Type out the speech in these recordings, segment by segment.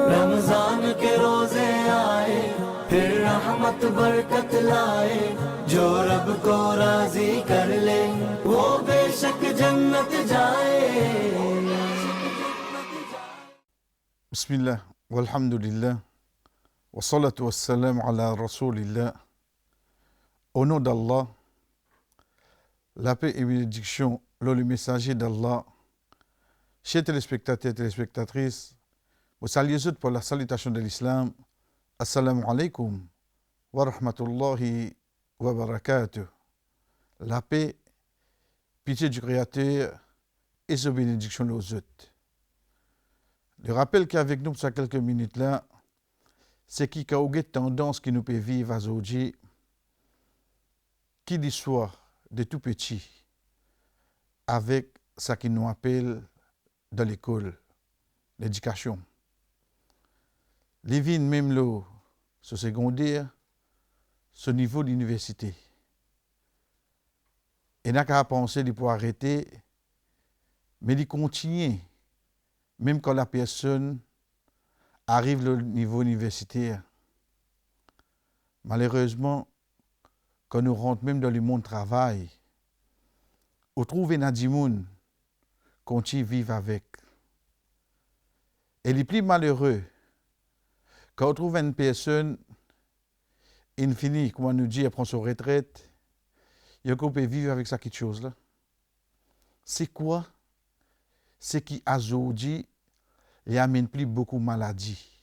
रमजान के रोजे आए फिर रहमत बरकत लाए, जो रब को राजी कर ले वो बेशक जन्नत जाए। Bismillah, walhamdulillah, wa salatu wa salam ala rasulillah. Au nom d'Allah, la paix et bénédiction, le messager d'Allah, chers téléspectateurs et téléspectatrices, vous saluez tous pour la salutation de l'islam. Assalamu alaikum wa rahmatullahi wa barakatuh. La paix, pitié du Créateur et sa bénédiction aux autres. Le rappel qu'avec nous, pour quelques minutes là, c'est qu'il y a une tendance qui nous peut vivre aujourd'hui, qui l'histoire de tout petit, avec ce qui nous appelle dans l'école, l'éducation. Les vignes, même là, ce secondaire, ce niveau d'université. Et n'a qu'à penser de pouvoir arrêter, mais de continuer. Même quand la personne arrive au niveau universitaire, malheureusement, quand nous rentrons même dans le monde du travail, on trouve un adimoun qu'on vit avec. Et le plus malheureux, quand on trouve une personne, il finit, comme on nous dit, elle prend sa retraite, il peut vivre avec ça quelque chose là. C'est quoi? C'est qui aujourd'hui il amène plus beaucoup de maladies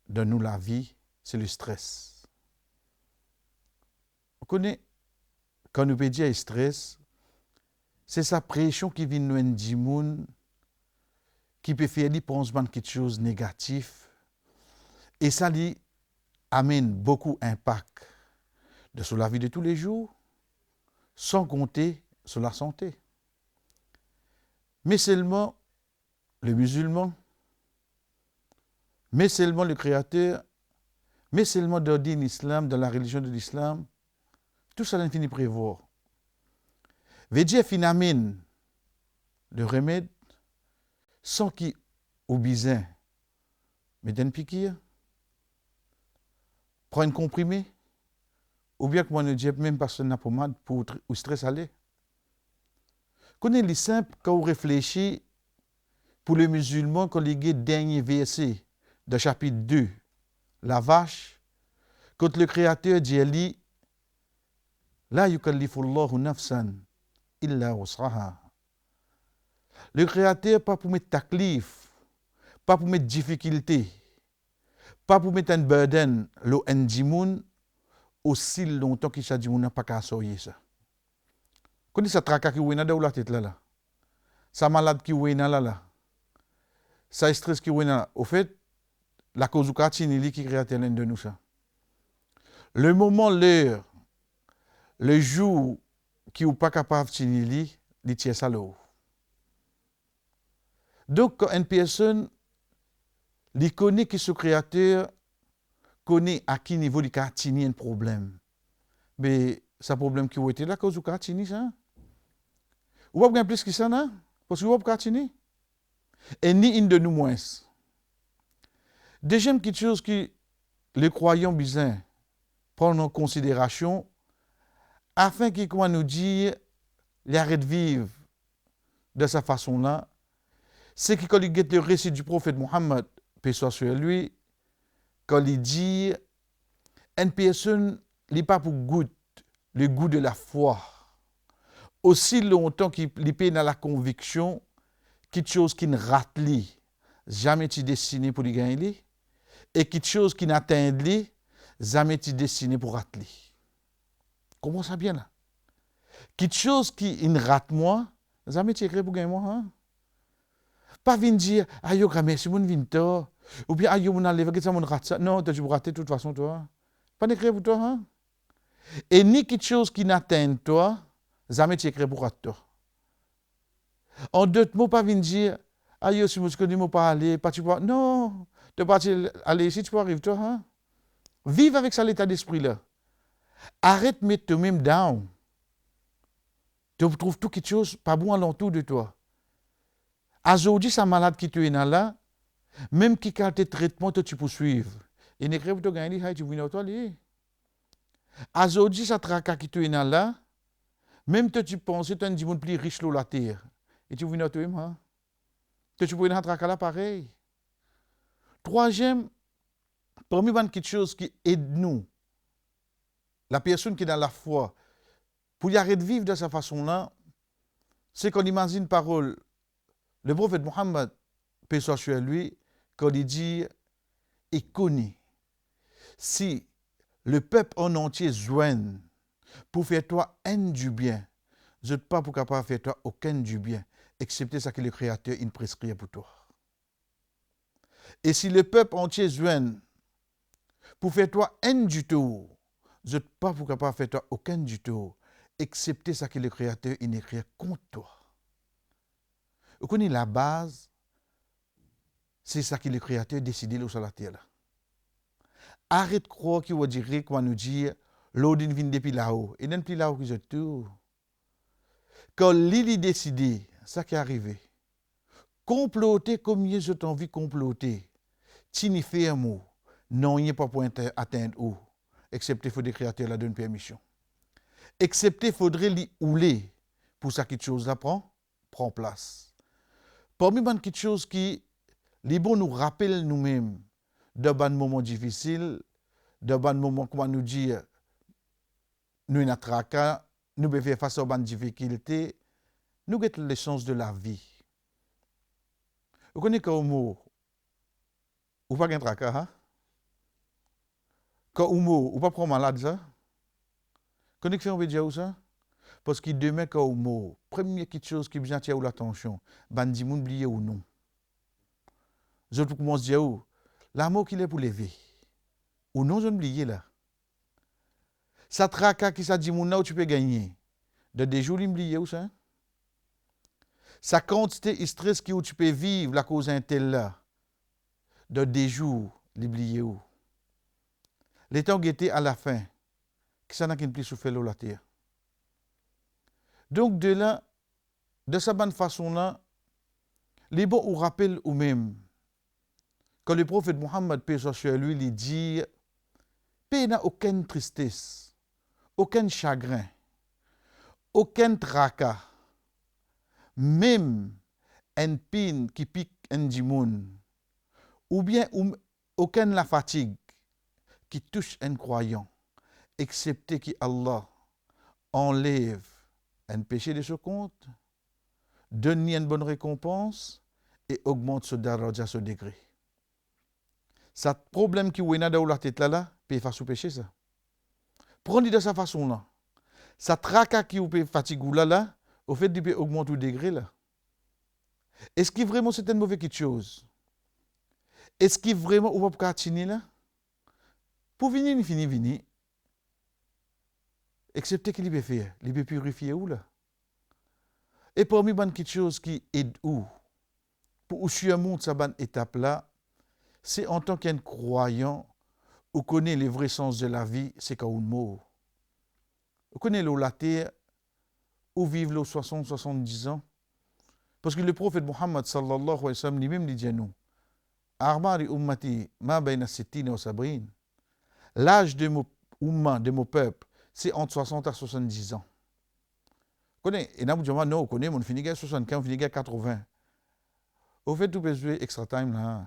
dans nous la vie, c'est le stress. On connaît, quand nous peut dire stress, c'est sa pression qui vient nous dire qui peut faire des pensements de quelque chose de négatif et ça lui amène beaucoup d'impact sur la vie de tous les jours, sans compter sur la santé. Mais seulement le musulman, mais seulement le Créateur, mais seulement dans l'islam, dans la religion de l'islam, tout ça l'infini prévoir. Veut dire finalement le remède sans qui au bisin, mais d'un piqûre, prend un comprimé, ou bien que moi ne dis même personne n'a pommade pour ou stress aller. Connais les simples quand on réfléchit pour les musulmans quand les dernier verset de chapitre 2, la vache, quand le Créateur dit la yukallifullahu nafsan illa wus'aha. Le Créateur pas pour mettre taklif, pas pour mettre difficulté, pas pour mettre un burden, lo endimoun aussi longtemps qu'il s'agit n'a pas qu'à soyer ça. Quand ça tracas qui ouena dans la tête là, ça malade qui ouena là, ça stress qui ouena, au fait, la cause du quartier qui crée l'un de nous ça. Le moment, l'heure, le jour qui ou pas capable de tenir li tient ça là. Donc quand une personne li connaît que ce créateur connaît à quel niveau il a un problème. Mais ce problème qui était là cause du quartier ça. Ou pas bien plus que ça non parce que ou pas quartier. Et ni une de nous moins. Deuxième quelque chose que les croyants bizarres prennent en considération afin qu'ils nous dire les arrêtent de vivre de cette façon-là, c'est que quand ils guettent le récit du prophète Mohammed, paix soit sur lui, quand il dit une personne n'est pas pour goûter le goût de la foi, aussi longtemps qu'il est dans la conviction quelque chose qui ne rate lui, jamais tu destiné pour lui gagner, et quelque chose qui n'atteint lui, jamais tu destiné pour rater. Comment ça bien là? Quelque chose qui ne rate moi, jamais tu écrit pour gagner moi. Hein? Pas venir dire, aïe, merci mon vinto, ou bien aïe, mon enlève, que ça mon rate ça. Non, tu vas rater de toute façon toi. Pas d'écrire pour toi. Hein? Et ni quelque chose qui n'atteint toi, jamais tu écris pour rater toi. En d'autres mots, pas venir dire, aïe, si je ne peux pas aller, pas tu peux. Non, tu peux pas aller ici, tu peux arriver toi. Hein? Vive avec ça l'état d'esprit là. Arrête de mettre toi-même down. Tu trouves tout quelque chose pas bon alentour de toi. Aujourd'hui, sa malade qui te est là, Même qui quand tes traitements, tu poursuives. Et ne crève tu gagnes, tu viens toi li. Aujourd'hui, ça traka qui tu es là, même que tu penses que tu es un monde plus riche sur la terre. Et tu viens toi, moi. Tu peux traka là pareil. Troisième, parmi les petites choses qui aident nous, la personne qui est dans la foi, pour y arrêter de vivre de cette façon-là, c'est qu'on imagine parole. Le prophète Mohammed, paix soit sur lui, quand il dit, et connaît, si le peuple en entier joigne pour faire toi un du bien, je ne suis pas pour capable faire toi aucun du bien, excepté ce que le Créateur il prescrit pour toi. Et si le peuple entier joigne pour faire toi un du tout, je ne suis pas pour capable faire toi aucun du tout, excepté ce que le Créateur il écrit contre toi. Vous connaissez la base, c'est ça que le Créateur a décidé sur la terre. Arrête de croire qu'il va dire qu'on va nous dire l'eau vient depuis là-haut. Et depuis là-haut que je tout. Quand l'île a décidé, ça qui est arrivé. Comploter comme je t'ai envie de comploter. Tini fait un mot. Non, il n'y a pas pour atteindre où. Excepté faut des créateurs la donne permission. Excepté faudrait l'y ouler pour ça quelque chose là prend place. Parmi les petites choses qui les bons nous rappellent nous-mêmes de bons moments difficiles, de bons moments comment nous dire nous avons tracas, nous devons faire face aux bonnes difficultés, nous avons les chances de la vie. Vous connaissez quand mot ou pas un tracas, hein? Quand mot ou pas prendre malade ça? Connaissez que on veut dire ça? Parce que demain quand mot, première petite chose qui besoin attirer l'attention, bandi moun oublier ou non. Je commence à dire l'amour qu'il est pour lever. Ou non, je n'oublie là. Ça tracas qui ça dit moun là où tu peux gagner. De des jours l'oublier ou ça? Sa quantité de stress qui où tu peux vivre la cause d'un tel là. De des jours l'oublier où. Les temps étaient à la fin. Qui ça n'a qu'une plus souffert la terre. Donc de là, de cette bonne façon-là, les bons ou rappellent ou même, quand le prophète Mohammed, paix soit sur lui, il dit, paix n'a aucune tristesse, aucun chagrin, aucun tracas, même un pin qui pique un dimoun, ou bien aucune la fatigue qui touche un croyant, excepté que Allah enlève un péché de ce compte, donne une bonne récompense et augmente ce daraja, ce degré. Ce problème qui est dans la tête là, peut faire sous péché ça. Prenez de cette façon-là. Ça tracas qui peut fatiguer là, au fait, il peut augmenter le degré là. Est-ce que vraiment c'est une mauvaise chose? Est-ce que vraiment on va pas continuer là? Pour venir, il finit. Excepté qu'il peut faire, il peut purifier où là? Et parmi les petites choses qui aident où? Pour surmonter cette étape là, c'est en tant qu'un croyant, on connaît les vrais sens de la vie, c'est quand on meurt. On connaît la terre, où vivent les 60-70 ans. Parce que le prophète Mohammed sallallahu alayhi wa sallam lui-même dit à nous, Armari ummati ma bayna sittina wa sabrin. L'âge de mon umma, de mon peuple, c'est entre 60 à 70 ans. Et là, non, on connaît, on finit à 75, on finit à 80. Au fait, tout peut jouer extra time là.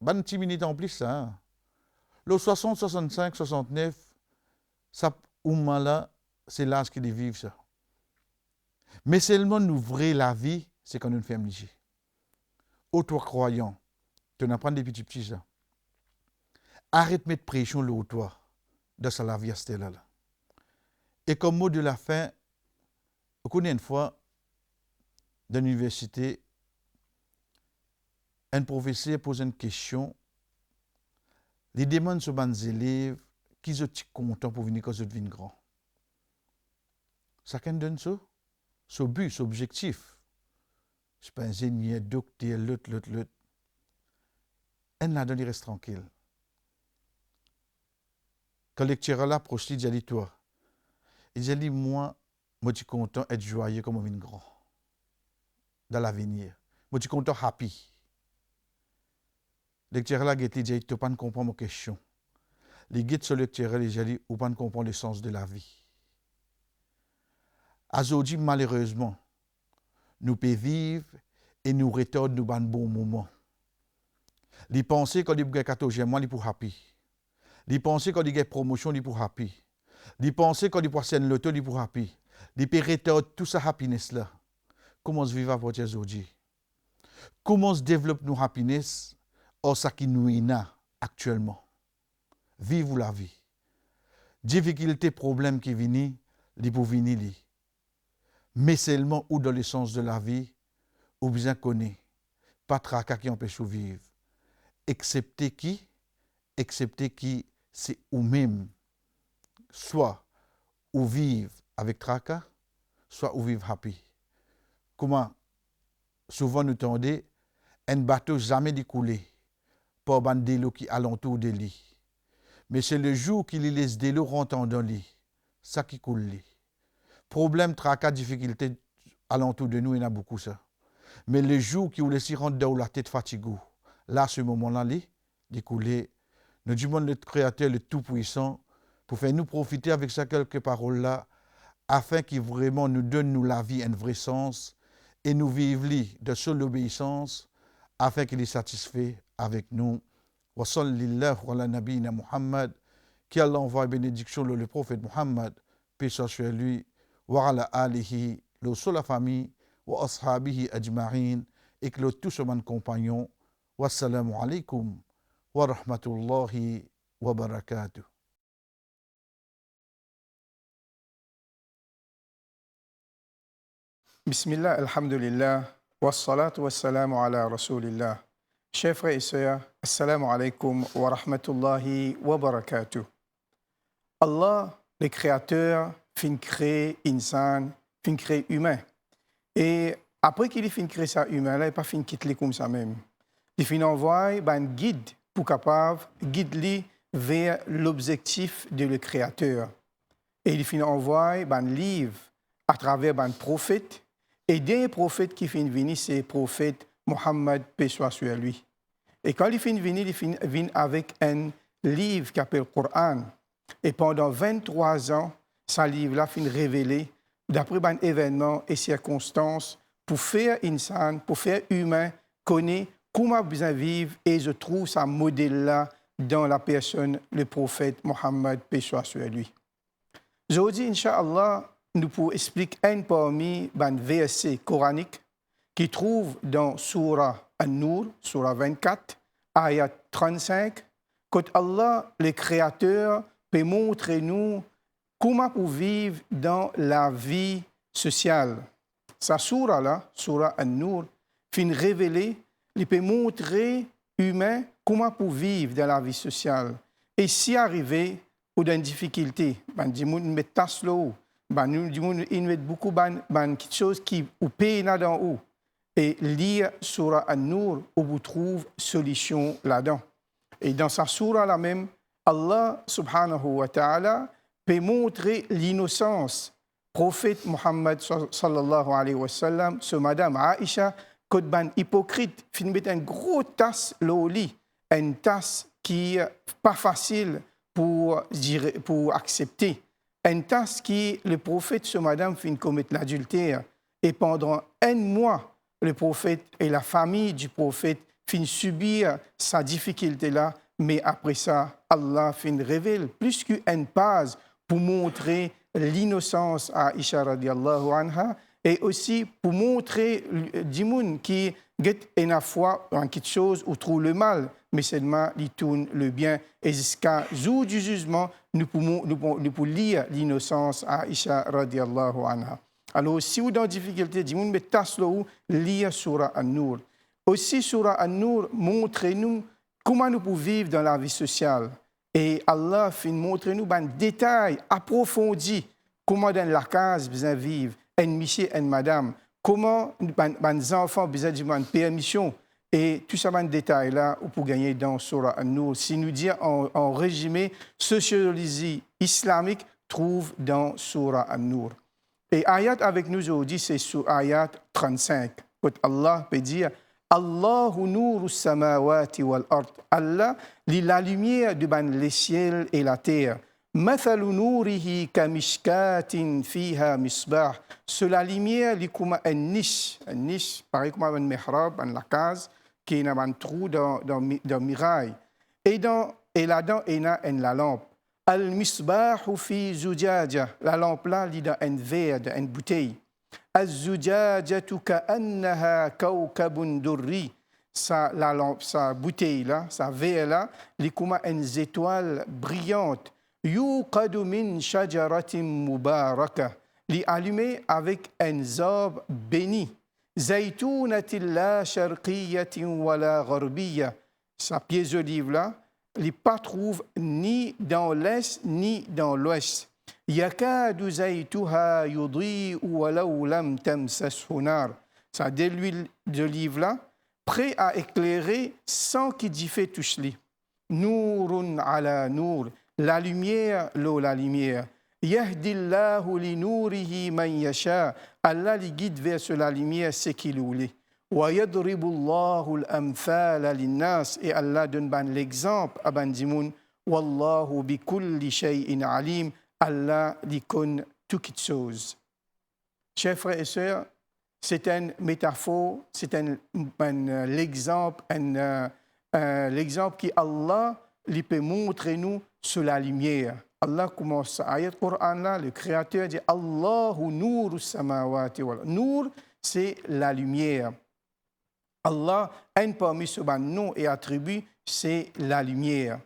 20 minutes en plus ça. Le 60, 65, 69, ça, umma là, c'est l'âge qu'ils vivent ça. Mais seulement nous ouvrir la vie, c'est quand nous faisons léger. Autre croyant, tu n'apprends des petits ça. Arrête de mettre pression le toi de la vie à là. Et comme mot de la fin, on connaît une fois, dans l'université, un professeur pose une question. Il demande aux les élèves qui sont contents pour venir quand ils deviennent grands. Chacun donne ça. Son but, son objectif. Je ne suis pas ingénieur, docteur, l'autre. Un là-dedans, il reste tranquille. Quand le lecteur là approche, il dit toi. Il dit moi, je suis content d'être joyeux comme on vient grand. Dans l'avenir. Moi, je suis content, happy. lecture là qui dit tu pas comprendre ma question. Les guides sur lecture les dit ou pas comprendre le sens de la vie. Aujourd'hui malheureusement nous pouvons vivre et nous retournons dans un bon moment. Les pensées quand ils gagnent 14e mois, ils pour happy. Les pensées quand ils gagnent promotion, ils pour happy. Les pensées quand ils pour scène l'auto, ils pour happy. Les périteurs tout ça happiness là. Comment se vivre votre aujourd'hui? Comment se développe nos happiness ou ça qui nous est actuellement? Vivez la vie. Difficulté, problème qui viennent, les pour venir li. Mais seulement ou dans le sens de la vie, ou bien connaît. Pas tracas qui empêche de vivre. Excepté qui c'est ou même. Soit ou vivre avec tracas, soit ou vivre happy. Comment souvent nous tendons, un bateau jamais découlé pour un délo qui alentour de lui. Mais c'est le jour qu'il laisse délo rentrant dans lui, ça qui coule lui. Problème, tracas, difficulté alentour de nous, il y en a beaucoup ça. Mais le jour qui vous laisse rentrer dans la tête fatiguée, là, ce moment-là, il coule. Nous demandons le Créateur, le Tout-Puissant, pour faire nous profiter avec ces quelques paroles-là, afin qu'il vraiment nous donne nous la vie un vrai sens et nous vivons de seule obéissance, afin qu'il est satisfait avec nous. Wa sallallahu ala nabiyina Muhammad, qu'Allah envoie bénédiction le prophète Muhammad, paix soit sur lui, wa ala alihi, le seul la famille, wa ashabihi ajma'in, et que le tout ce mon compagnon. Wassalamu alaikum wa rahmatullahi wa barakatuh. Bismillah, alhamdulillah, wassalatu wassalamu ala rasulillah. Chers frères et sœurs, assalamu alaikum wa rahmatullahi wa barakatuh. Allah, le créateur, fin créer insan, fin créer humain. Et après qu'il fin créer ça humain, là, il pas fin quitter comme ça même. Il fin envoyer un guide pour capable guider vers l'objectif de le créateur. Et il fin envoyer un livre à travers un prophète. Et des prophètes qui finissent venir, c'est le prophète Mohammed, paix soit sur lui. Et quand il finit venir, il vient avec un livre qui s'appelle le Coran. Et pendant 23 ans, ce livre-là finit révélé d'après un événement et circonstances pour faire insan, pour faire humain, connaître comment bien vivre. Et je trouve ce modèle-là dans la personne, le prophète Mohammed, paix soit sur lui. Aujourd'hui, Inch'Allah, nous pouvons expliquer un parmi les versets coraniques qui trouve dans Surah An-Nur, Surah 24, ayat 35, quand Allah, le Créateur, peut montrer nous comment pour vivre dans la vie sociale. Sa surah-là, Surah An-Nur, fin révéler, il peut montrer humain comment pour vivre dans la vie sociale. Et si arrivé ou dans une difficulté, ben dis nous met tas là nous met beaucoup de choses qui ou paye là-dedans où et lire Surah An-Nur où vous trouvez solution là-dedans. Et dans sa surah là même, Allah subhanahu wa ta'ala peut montrer l'innocence. Prophète Muhammad sallallahu alayhi wa sallam, ce madame Aïcha, quand ban hypocrite, fin met un gros tasse l'eau lit, une tasse qui n'est pas facile pour accepter. Une tasse qui, le prophète, ce madame, fin commettre l'adultère. Et pendant un mois, le prophète et la famille du prophète fin subir sa difficulté-là. Mais après ça, Allah fin révèle plus qu'une page pour montrer l'innocence à Aïcha radiallahu anha et aussi pour montrer du monde qui get une foi en quelque chose ou trouve le mal, mais seulement il tourne le bien. Et jusqu'à jour du jugement, nous pouvons lire l'innocence à Aïcha radiallahu anha. Alors, si vous êtes en difficulté, du monde met tasse là où lire Surah An-Nur. Aussi, Surah An-Nur montre-nous comment nous pouvons vivre dans la vie sociale. Et Allah fait montrer-nous un détail approfondi comment dans la case besoin vivre, un monsieur, une madame, comment les enfants besoin de permission. Et tout ça, un détail-là, pour gagner dans Surah An-Nur. Si nous disons en résumé, sociologie islamique trouve dans Surah An-Nur. Et ayat avec nous aujourd'hui, c'est sur ayat 35. Quand Allah peut dire Allahu nuru samawati wal ard. Allah, la lumière de les ciels et la terre. مثل نوره كمشكاة فيها مصباح. C'est la lumière li comme une niche, pareil comme un mihrab, la case, qui est un trou dans mirail. Et là-dedans, il y a la lampe. Al-misbahu fi zujaja. La lampe là, il y a un verre, une bouteille. Al-zujajatu ka'annaha kawkabun durri. La lampe, sa bouteille là, sa verre là, il y a une étoile brillante. Yuqadu min shajaratin mubaraka. Li allumé avec un arbre béni. Zaytunatin la sharqiyatin wala gharbiya. Sa pièce d'olive là, li pas trouve ni dans l'est ni dans l'ouest. Yakadu zaytuha yudhi'u walau lam tamsashu nar. Ça de l'huile d'olive là, prêt à éclairer sans qu'il y fait touche-li. Nourun ala nour. La lumière, l'eau, la lumière. Yahdillahu li nourihi man yasha. Allah li guide vers la lumière ce qu'il voulait. Wa yadribu Allahu al-amthala lin-nas. Et Allah donne l'exemple à Bandimoun. Wallahu bi kulli shay'in alim. Allah li connaît toutes choses. Chers frères et sœurs, c'est une métaphore, c'est l'exemple, l'exemple qui Allah lui peut montrer nous sur la lumière. Allah commence à ayat Coran là, le Créateur dit Allahu nuru samawati wal ard. Nour, c'est la lumière. Allah, un parmi ce nom et attribut, c'est la lumière.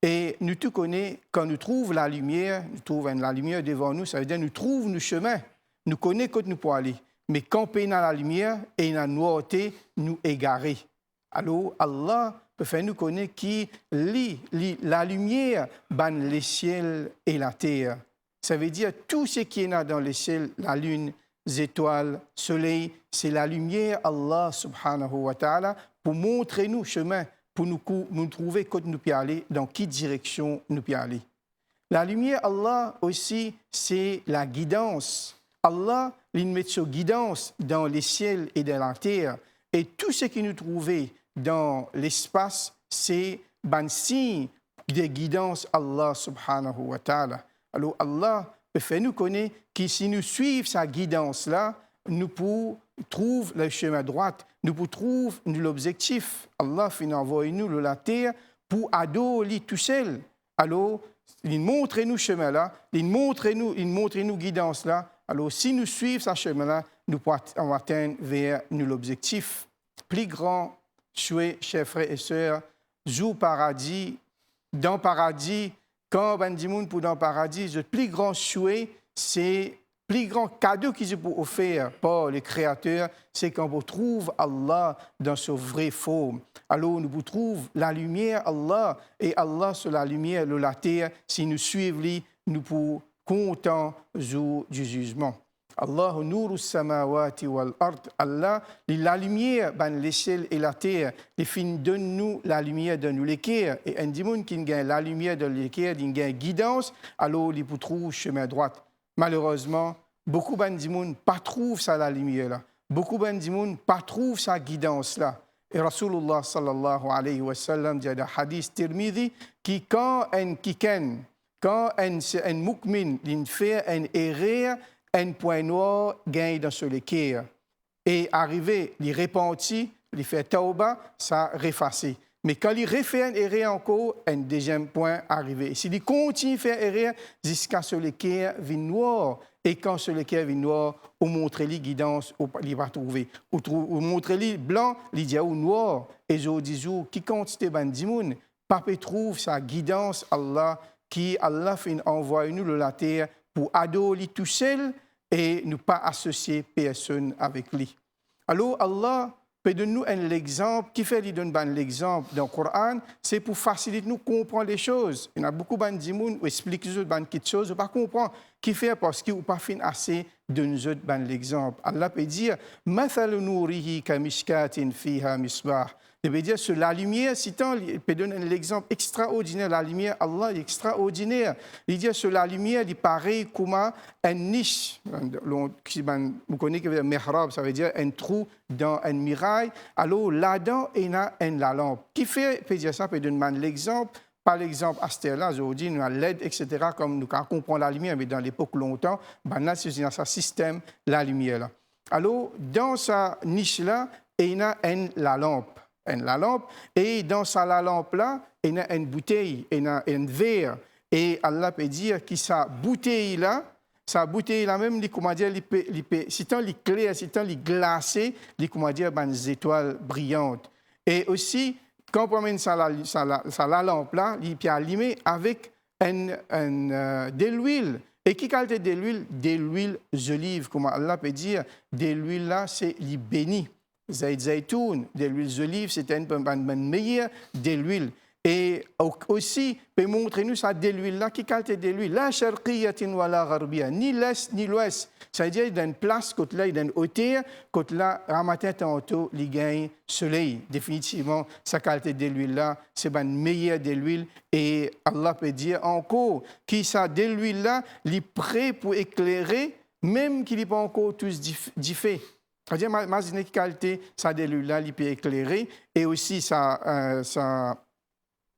Et nous tout connaissons, quand nous trouvons la lumière, nous trouvons la lumière devant nous, ça veut dire nous trouvons nos chemins, nous connaissons où nous pouvons aller. Mais quand on a la lumière et la noirté, nous égarer. Alors Allah peut faire nous connaître qui lit la lumière ban les ciels et la terre. Ça veut dire tout ce qui est là dans les ciels, la lune, les étoiles, le soleil, c'est la lumière Allah subhanahu wa ta'ala pour montrer nous chemin, pour nous trouver quand nous pouvons aller, dans quelle direction nous pouvons aller. La lumière Allah aussi, c'est la guidance. Allah, il met sa guidance dans les ciels et dans la terre. Et tout ce que nous trouvons dans l'espace, c'est un signe de guidance Allah subhanahu wa ta'ala. Alors Allah peut faire nous connaître que si nous suivons sa guidance-là, nous pouvons trouver le chemin droit, nous pouvons trouver l'objectif. Allah fait envoyer nous la terre pour adorer tout seul. Alors, il montre nous chemin là, il montre nous guidance là. Alors, si nous suivons ce chemin-là, nous pouvons atteindre vers l'objectif. Plus grand souhait, chers frères et sœurs, jour paradis, dans paradis, quand on dit pour dans paradis, le plus grand souhait, c'est le plus grand cadeau qu'ils ont offert par le Créateur, c'est quand on trouve Allah dans sa vraie forme. Alors, nous trouvons la lumière Allah, et Allah sur la lumière de la terre, si nous suivons, nous pouvons content jour du jugement. Allah nuru samawati wal ard. Allah, la lumière, les ciels et la terre, les fins donne-nous la lumière de nous l'équerre. Et un dimon qui gagne la lumière de l'équerre, il gagne guidance, alors il peut trouver chemin droit. Malheureusement, beaucoup de dimon pas trouvent ça la lumière là. Beaucoup de dimon pas trouvent sa guidance là. Et Rasulullah sallallahu alayhi wa sallam dit dans le hadith Tirmidhi qui quand un mukmin fait un erreur, un point noir gagne dans ce l'équerre. Et arrivé, il repentit, il fait tauba, ça refacé. Mais quand il refait un erreur encore, un deuxième point arrivé. S'il continue à faire erreur, jusqu'à ce l'équerre vient noir. Et quand ce l'équerre vient noir, on montre lui guidance, il va trouver. On montre lui blanc, il dit ou noir. Et je dis, qui compte ban dimoun, papa trouve sa guidance Allah, qui Allah fait envoyer nous la terre pour adorer tout seul et ne pas associer personne avec lui. Alors Allah peut donner nous un exemple, qui fait lui donner l'exemple dans le Coran, c'est pour faciliter nous comprendre les choses. Il y a beaucoup de gens qui expliquent quelque chose, qui ne pas comprendre, qui fait parce qu'ils n'ont pas fait assez donne-nous l'exemple. Allah peut dire Mathalu nourihi kamishkatin fiha misbah. Il veut dire sur la lumière, citant, il peut donner l'exemple extraordinaire. La lumière, Allah est extraordinaire. Il dit sur la lumière, il paraît comme un niche. Vous connaissez que mihrab, ça veut dire un trou dans un mirail. Alors là-dedans, il y a la lampe. Qui fait, peut dire ça, peut donner l'exemple. Par exemple, à cette là aujourd'hui, nous avons LED, etc., comme nous comprenons la lumière, mais dans l'époque longtemps, là, c'est dans ce système, la lumière. Là. Alors, dans sa niche-là, il y a la lampe. La lampe, et dans la lampe-là, il y a une bouteille, il y a un verre. Et Allah peut dire que sa bouteille-là même, comment dire, si tant les clair, si tant les glacé, comment dire, des étoiles brillantes. Et aussi, quand on promène la lampe-là, il peut allumer avec de l'huile. Et qui qualité de l'huile? De l'huile d'olive, comme Allah peut dire, de l'huile-là, c'est les béni. Zaytoun, de l'huile d'olive, c'est une meilleure de l'huile. Et aussi, peut montrer nous ça de l'huile-là, qui qualité de l'huile? La sharqiyatin wa la gharbiya, ni l'est ni l'ouest. Ça veut dire qu'il y a une place, côté là, il y a une hauteur, côté là, à matin, tantôt, il gagne soleil. Définitivement, sa qualité de l'huile-là, c'est une meilleure de l'huile. Et Allah peut dire encore, qui ça de l'huile-là, il est prêt pour éclairer, même qu'il n'est pas encore tous diffé. C'est-à-dire, imaginez quelle qualité ça de l'huile-là, il peut éclairer, et aussi sa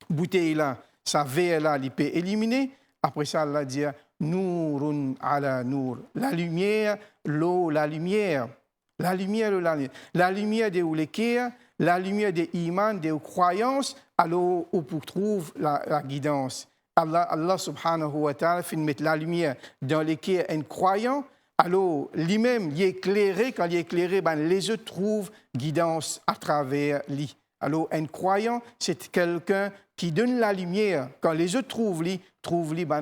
bouteille-là, sa verre-là, il peut éliminer. Après ça, Allah dit Nourun ala nour. La lumière, l'eau, la lumière. La lumière, l'eau, la lumière. La lumière de l'Ekir, la lumière des imans, des croyances, alors où on trouve la guidance. Allah subhanahu wa ta'ala fait mettre la lumière dans l'Ekir un croyant. Alors, lui-même, il est éclairé. Quand il est éclairé, les autres trouvent guidance à travers lui. Alors, un croyant, c'est quelqu'un qui donne la lumière. Quand les autres trouvent lui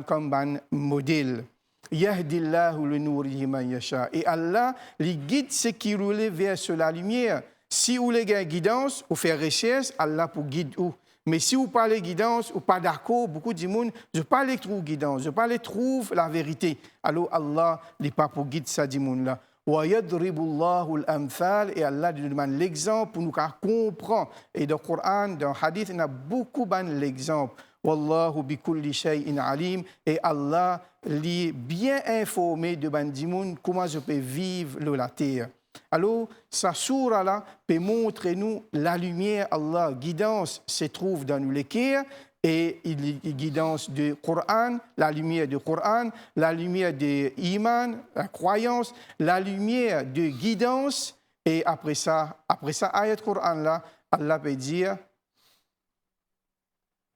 comme un modèle. Yahdillahu li nourihi man yasha. Et Allah, les guide ceux qui roulent vers la lumière. Si vous avez une guidance, vous faites recherche, Allah pour guider vous. Mais si vous parlez de guidance, ou pas d'accord, beaucoup de monde, je parle de guidance, je parle trouve la vérité. Alors Allah n'est pas pour guider ça du monde là. Wa yadribullahu al-amthal, et Allah demande l'exemple pour nous comprendre. Et dans le Coran, dans le hadith, il y a beaucoup d'exemples. Wallahu bi kulli shay'in alim, et Allah est bien informé de du monde comment je peux vivre la terre. Alors, sa sourate-là peut montrer nous la lumière, Allah, guidance se trouve dans nous l'équerre, et guidance du Coran, la lumière du Coran, la lumière de l'iman, la croyance, la lumière de guidance, et après ça, ayat Coran-là, Allah peut dire,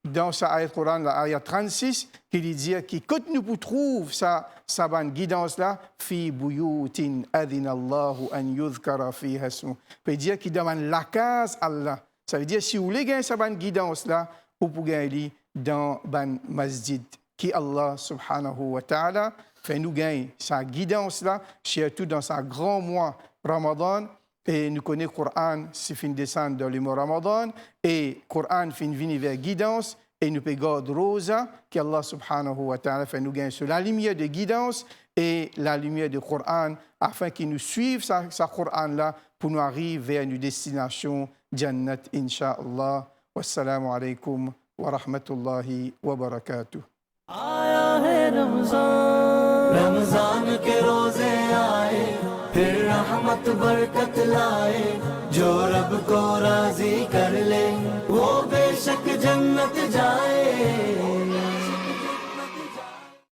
dans sa ayat Coran, la ayat 36, qu'il dit que quand nous trouvons sa guidance-là, fi buyutin adina Allahu an yudhkara fiha ismu. Peut dire qu'il demande la case Allah. Ça veut dire si vous voulez gagner sa guidance-là, vous pouvez gagner dans ban masjid. Qui Allah subhanahu wa ta'ala fait nous gagner sa guidance-là, surtout dans sa grand mois Ramadan. Et nous connaissons le Coran, c'est fin descendre dans le mois Ramadan, et le Coran fin venir vers guidance, et nous pouvons garder Rosa, qui Allah subhanahu wa ta'ala fait nous gagner sur la lumière de guidance et la lumière du Coran, afin qu'ils nous suivent sa Coran-là, pour nous arriver vers une destination Jannat, Inch'Allah. Wassalamu alaikum wa rahmatullahi wa barakatuh. आया है रमजान के रोजे आए, फिर रहमत बरकत लाए, जो रब को राजी कर ले वो बेशक जन्नत जाए।